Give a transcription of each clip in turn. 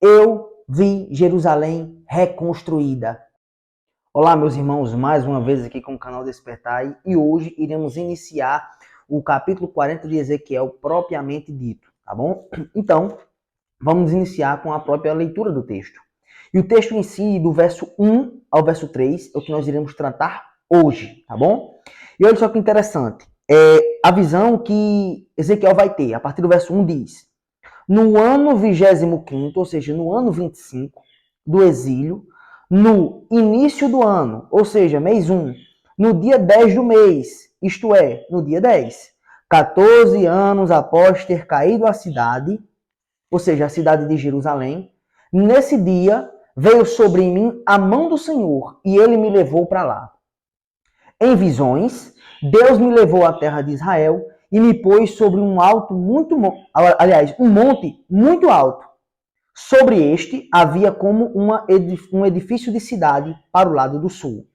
eu vi Jerusalém reconstruída. Olá, meus irmãos, mais uma vez aqui com o canal Despertai e hoje iremos iniciar o capítulo 40 de Ezequiel propriamente dito, tá bom? Então, vamos iniciar com a própria leitura do texto. E o texto em si, do verso 1 ao verso 3, é o que nós iremos tratar hoje, tá bom? E olha só que interessante, a visão que Ezequiel vai ter, a partir do verso 1 diz: no ano 25º, ou seja, no ano 25 do exílio, no início do ano, ou seja, mês 1, no dia 10 do mês, isto é, no dia 10, 14 anos após ter caído a cidade, ou seja, a cidade de Jerusalém, nesse dia veio sobre mim a mão do Senhor e ele me levou para lá. Em visões, Deus me levou à terra de Israel e me pôs sobre um um monte muito alto. Sobre este havia como um edifício de cidade para o lado do sul.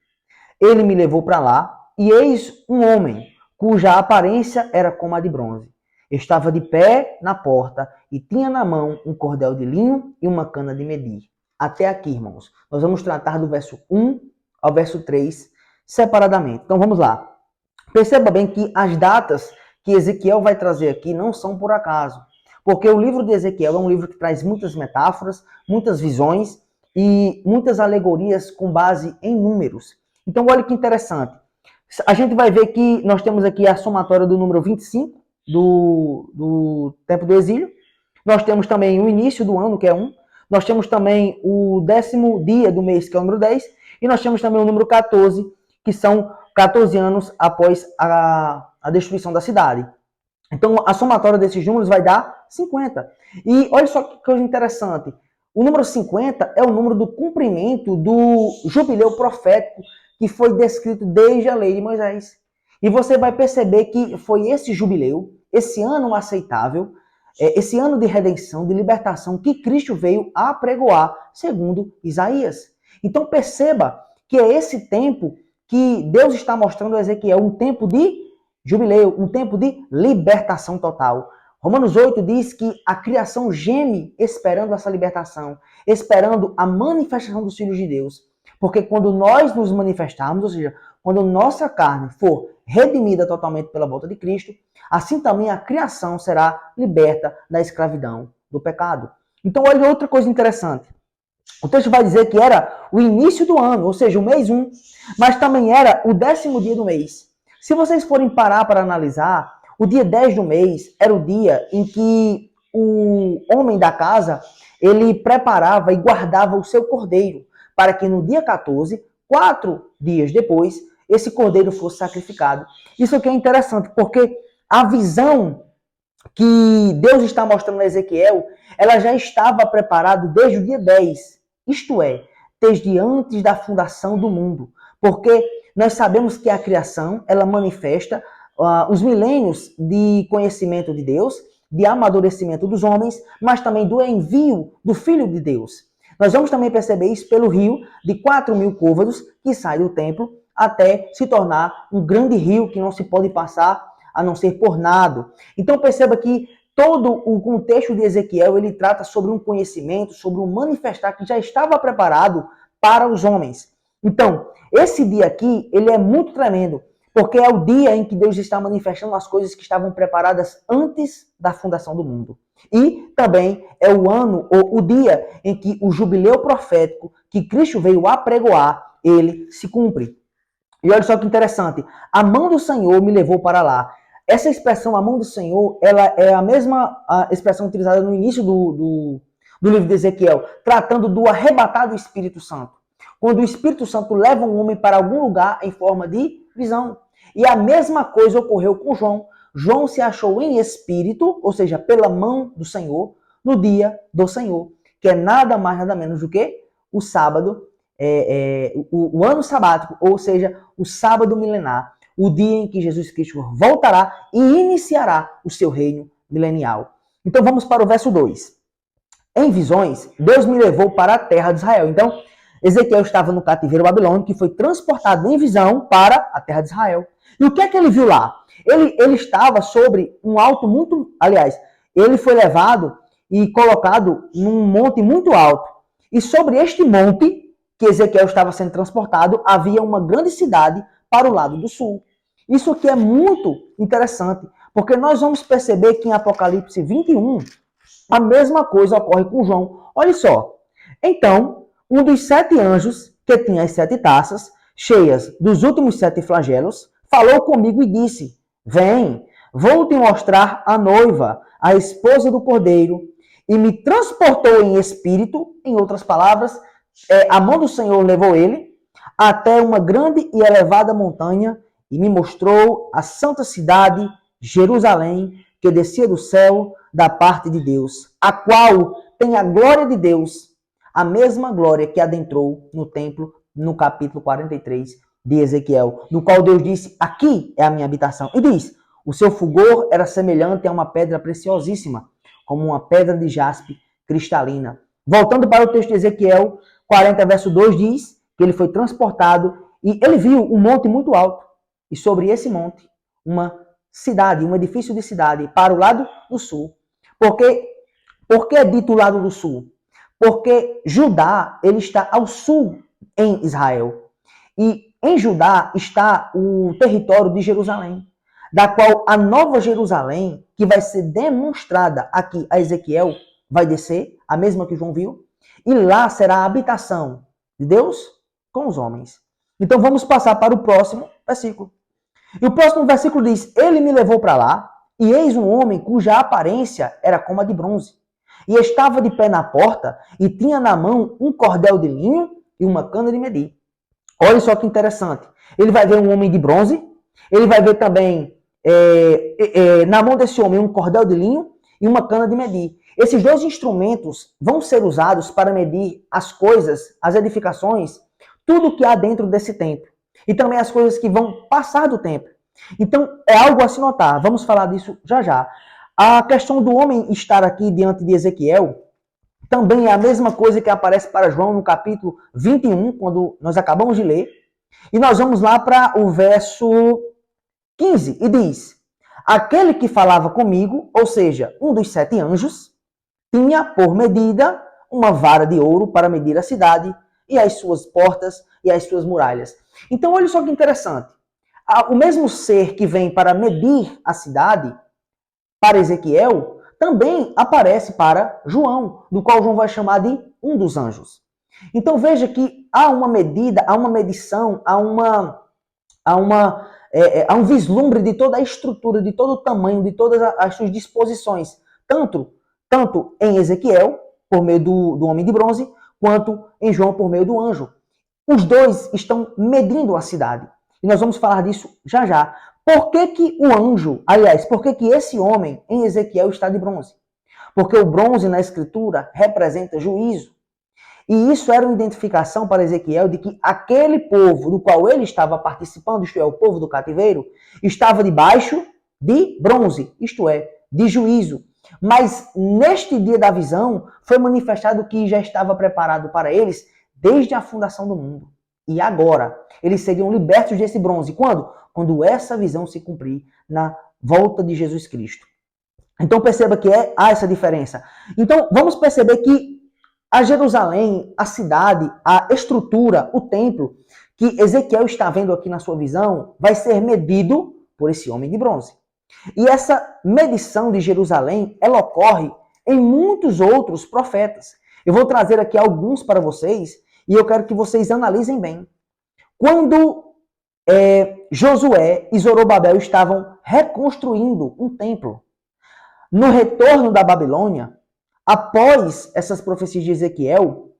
Ele me levou para lá e eis um homem cuja aparência era como a de bronze. Estava de pé na porta e tinha na mão um cordel de linho e uma cana de medir. Até aqui, irmãos. Nós vamos tratar do verso 1 ao verso 3 separadamente. Então vamos lá. Perceba bem que as datas que Ezequiel vai trazer aqui não são por acaso. Porque o livro de Ezequiel é um livro que traz muitas metáforas, muitas visões e muitas alegorias com base em números. Então olha que interessante. A gente vai ver que nós temos aqui a somatória do número 25 do tempo do exílio. Nós temos também o início do ano, que é 1. Nós temos também o 10º dia do mês, que é o número 10. E nós temos também o número 14, que são 14 anos após a destruição da cidade. Então, a somatória desses números vai dar 50. E olha só que coisa interessante. O número 50 é o número do cumprimento do jubileu profético que foi descrito desde a lei de Moisés. E você vai perceber que foi esse jubileu, esse ano aceitável, esse ano de redenção, de libertação que Cristo veio apregoar, segundo Isaías. Então perceba que é esse tempo que Deus está mostrando a Ezequiel, um tempo de jubileu, um tempo de libertação total. Romanos 8 diz que a criação geme esperando essa libertação, esperando a manifestação dos filhos de Deus. Porque quando nós nos manifestarmos, ou seja, quando nossa carne for redimida totalmente pela volta de Cristo, assim também a criação será liberta da escravidão do pecado. Então, olha outra coisa interessante. O texto vai dizer que era o início do ano, ou seja, o mês 1, mas também era o 10º dia do mês. Se vocês forem parar para analisar, o dia 10 do mês era o dia em que o homem da casa, ele preparava e guardava o seu cordeiro, para que no dia 14, 4 dias depois, esse cordeiro fosse sacrificado. Isso aqui é interessante, porque a visão que Deus está mostrando a Ezequiel, ela já estava preparada desde o dia 10, isto é, desde antes da fundação do mundo. Porque nós sabemos que a criação, ela manifesta os milênios de conhecimento de Deus, de amadurecimento dos homens, mas também do envio do Filho de Deus. Nós vamos também perceber isso pelo rio de 4.000 côvados que sai do templo até se tornar um grande rio que não se pode passar a não ser por nado. Então perceba que todo o contexto de Ezequiel, ele trata sobre um conhecimento, sobre um manifestar que já estava preparado para os homens. Então, esse dia aqui, ele é muito tremendo, porque é o dia em que Deus está manifestando as coisas que estavam preparadas antes da fundação do mundo. E também é o ano, ou o dia em que o jubileu profético que Cristo veio apregoar, ele se cumpre. E olha só que interessante, a mão do Senhor me levou para lá. Essa expressão, a mão do Senhor, ela é a mesma expressão utilizada no início do livro de Ezequiel, tratando do arrebatar do Espírito Santo. Quando o Espírito Santo leva um homem para algum lugar em forma de visão. E a mesma coisa ocorreu com João. João se achou em espírito, ou seja, pela mão do Senhor, no dia do Senhor, que é nada mais, nada menos do que o sábado, o ano sabático, ou seja, o sábado milenar, o dia em que Jesus Cristo voltará e iniciará o seu reino milenial. Então vamos para o verso 2. Em visões, Deus me levou para a terra de Israel. Então, Ezequiel estava no cativeiro babilônico, que foi transportado em visão para a terra de Israel. E o que é que ele viu lá? Ele estava sobre um alto muito... Aliás, ele foi levado e colocado num monte muito alto. E sobre este monte, que Ezequiel estava sendo transportado, havia uma grande cidade para o lado do sul. Isso aqui é muito interessante, porque nós vamos perceber que em Apocalipse 21, a mesma coisa ocorre com João. Olha só. Então, um dos 7 anjos, que tinha as 7 taças, cheias dos últimos 7 flagelos, falou comigo e disse: Vem, vou te mostrar a noiva, a esposa do Cordeiro. E me transportou em espírito, em outras palavras, a mão do Senhor levou ele até uma grande e elevada montanha e me mostrou a santa cidade, Jerusalém, que descia do céu da parte de Deus, a qual tem a glória de Deus, a mesma glória que adentrou no templo, no capítulo 43 de Ezequiel, no qual Deus disse: aqui é a minha habitação. E diz: o seu fulgor era semelhante a uma pedra preciosíssima, como uma pedra de jaspe cristalina. Voltando para o texto de Ezequiel 40, verso 2, diz que ele foi transportado e ele viu um monte muito alto. E sobre esse monte, uma cidade, um edifício de cidade, para o lado do sul. Por que é dito o lado do sul? Porque Judá, ele está ao sul em Israel. E em Judá está o território de Jerusalém, da qual a nova Jerusalém, que vai ser demonstrada aqui a Ezequiel, vai descer, a mesma que João viu, e lá será a habitação de Deus com os homens. Então vamos passar para o próximo versículo. E o próximo versículo diz: ele me levou para lá, e eis um homem cuja aparência era como a de bronze, e estava de pé na porta, e tinha na mão um cordel de linho e uma cana de medir. Olha só que interessante. Ele vai ver um homem de bronze, ele vai ver também na mão desse homem um cordel de linho e uma cana de medir. Esses dois instrumentos vão ser usados para medir as coisas, as edificações, tudo que há dentro desse templo. E também as coisas que vão passar do templo. Então, é algo a se notar. Vamos falar disso já já. A questão do homem estar aqui diante de Ezequiel também é a mesma coisa que aparece para João no capítulo 21, quando nós acabamos de ler. E nós vamos lá para o verso 15, e diz: aquele que falava comigo, ou seja, um dos 7 anjos, tinha por medida uma vara de ouro para medir a cidade e as suas portas e as suas muralhas. Então, olha só que interessante. O mesmo ser que vem para medir a cidade, para Ezequiel, também aparece para João, do qual João vai chamar de um dos anjos. Então, veja que há uma medida, há uma medição, há um vislumbre de toda a estrutura, de todo o tamanho, de todas as suas disposições, tanto em Ezequiel, por meio do homem de bronze, quanto em João, por meio do anjo. Os dois estão medindo a cidade. E nós vamos falar disso já já. Por que o anjo, aliás, por que esse homem em Ezequiel está de bronze? Porque o bronze na escritura representa juízo. E isso era uma identificação para Ezequiel de que aquele povo do qual ele estava participando, isto é, o povo do cativeiro, estava debaixo de bronze, isto é, de juízo. Mas neste dia da visão foi manifestado que já estava preparado para eles desde a fundação do mundo. E agora, eles seriam libertos desse bronze. Quando? Quando essa visão se cumprir na volta de Jesus Cristo. Então perceba que há essa diferença. Então vamos perceber que a Jerusalém, a cidade, a estrutura, o templo, que Ezequiel está vendo aqui na sua visão, vai ser medido por esse homem de bronze. E essa medição de Jerusalém, ela ocorre em muitos outros profetas. Eu vou trazer aqui alguns para vocês e eu quero que vocês analisem bem. Quando Josué e Zorobabel estavam reconstruindo um templo, no retorno da Babilônia, após essas profecias de Ezequiel,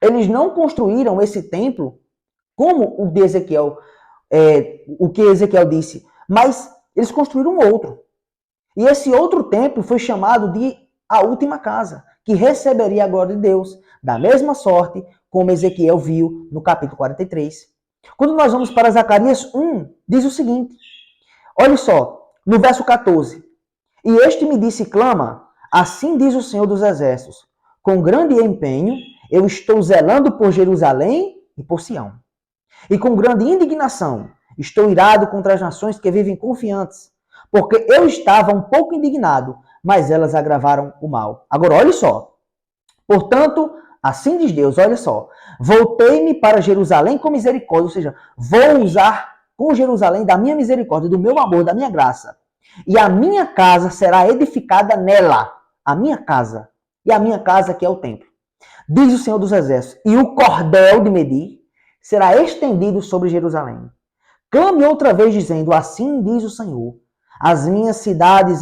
eles não construíram esse templo como o de Ezequiel, o que Ezequiel disse, mas eles construíram outro. E esse outro templo foi chamado de a última casa, que receberia a glória de Deus, da mesma sorte como Ezequiel viu no capítulo 43. Quando nós vamos para Zacarias 1, diz o seguinte, olha só, no verso 14, e este me disse, clama, assim diz o Senhor dos Exércitos, com grande empenho eu estou zelando por Jerusalém e por Sião. E com grande indignação estou irado contra as nações que vivem confiantes, porque eu estava um pouco indignado, mas elas agravaram o mal. Agora, olha só. Portanto, assim diz Deus, olha só. Voltei-me para Jerusalém com misericórdia, ou seja, vou usar com Jerusalém da minha misericórdia, do meu amor, da minha graça. E a minha casa será edificada nela. A minha casa. E a minha casa que é o templo. Diz o Senhor dos Exércitos. E o cordel de medir será estendido sobre Jerusalém. Clame outra vez dizendo, assim diz o Senhor. As minhas cidades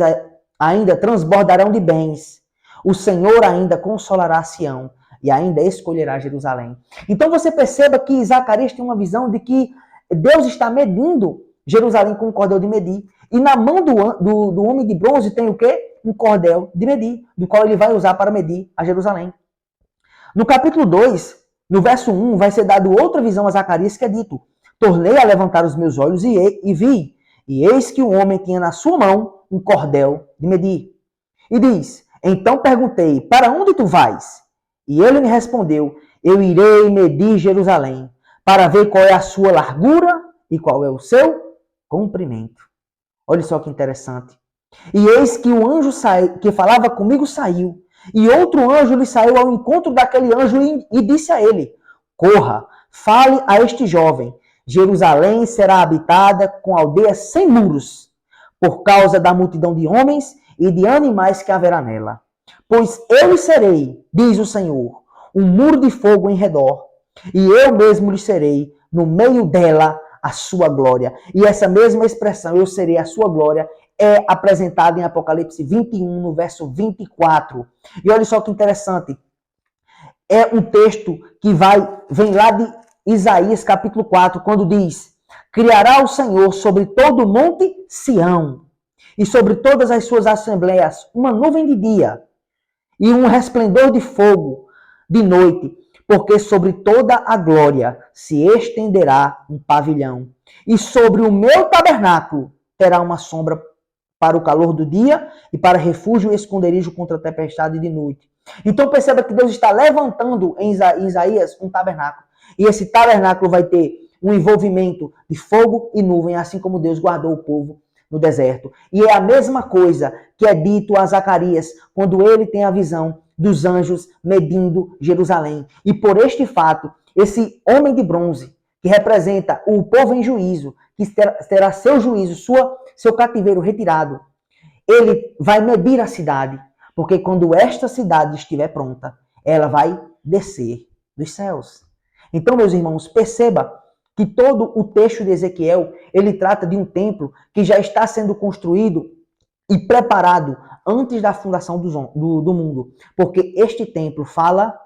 ainda transbordarão de bens. O Senhor ainda consolará Sião e ainda escolherá Jerusalém. Então você perceba que Zacarias tem uma visão de que Deus está medindo Jerusalém com um cordel de medir. E na mão do homem de bronze tem o quê? Um cordel de medir, do qual ele vai usar para medir a Jerusalém. No capítulo 2, no verso 1, vai ser dado outra visão a Zacarias que é dito: tornei a levantar os meus olhos e vi, e eis que um homem tinha na sua mão um cordel de medir. E diz, então perguntei, para onde tu vais? E ele me respondeu, eu irei medir Jerusalém, para ver qual é a sua largura e qual é o seu comprimento. Olha só que interessante. E eis que o anjo que falava comigo saiu, e outro anjo lhe saiu ao encontro daquele anjo e disse a ele, corra, fale a este jovem, Jerusalém será habitada com aldeias sem muros, por causa da multidão de homens e de animais que haverá nela. Pois eu serei, diz o Senhor, um muro de fogo em redor, e eu mesmo lhe serei no meio dela a sua glória. E essa mesma expressão, eu serei a sua glória, é apresentada em Apocalipse 21, no verso 24. E olha só que interessante. É um texto que vem lá de Isaías capítulo 4, quando diz, criará o Senhor sobre todo o monte Sião, e sobre todas as suas assembleias, uma nuvem de dia, e um resplendor de fogo de noite, porque sobre toda a glória se estenderá um pavilhão, e sobre o meu tabernáculo terá uma sombra para o calor do dia e para refúgio e esconderijo contra a tempestade de noite. Então perceba que Deus está levantando em Isaías um tabernáculo. E esse tabernáculo vai ter um envolvimento de fogo e nuvem, assim como Deus guardou o povo no deserto. E é a mesma coisa que é dito a Zacarias quando ele tem a visão dos anjos medindo Jerusalém. E por este fato, esse homem de bronze, que representa o povo em juízo, que terá seu juízo, seu cativeiro retirado, ele vai medir a cidade, porque quando esta cidade estiver pronta, ela vai descer dos céus. Então, meus irmãos, perceba que todo o texto de Ezequiel, ele trata de um templo que já está sendo construído e preparado antes da fundação do mundo, porque este templo fala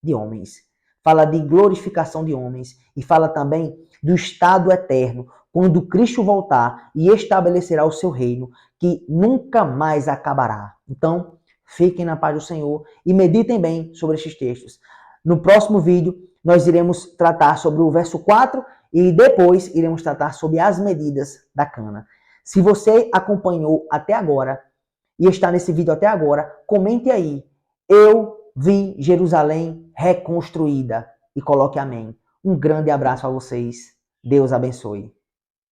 de homens, fala de glorificação de homens e fala também do estado eterno, quando Cristo voltar e estabelecerá o seu reino, que nunca mais acabará. Então, fiquem na paz do Senhor e meditem bem sobre estes textos. No próximo vídeo, nós iremos tratar sobre o verso 4 e depois iremos tratar sobre as medidas da cana. Se você acompanhou até agora e está nesse vídeo até agora, comente aí. Eu vi Jerusalém reconstruída. E coloque amém. Um grande abraço a vocês. Deus abençoe.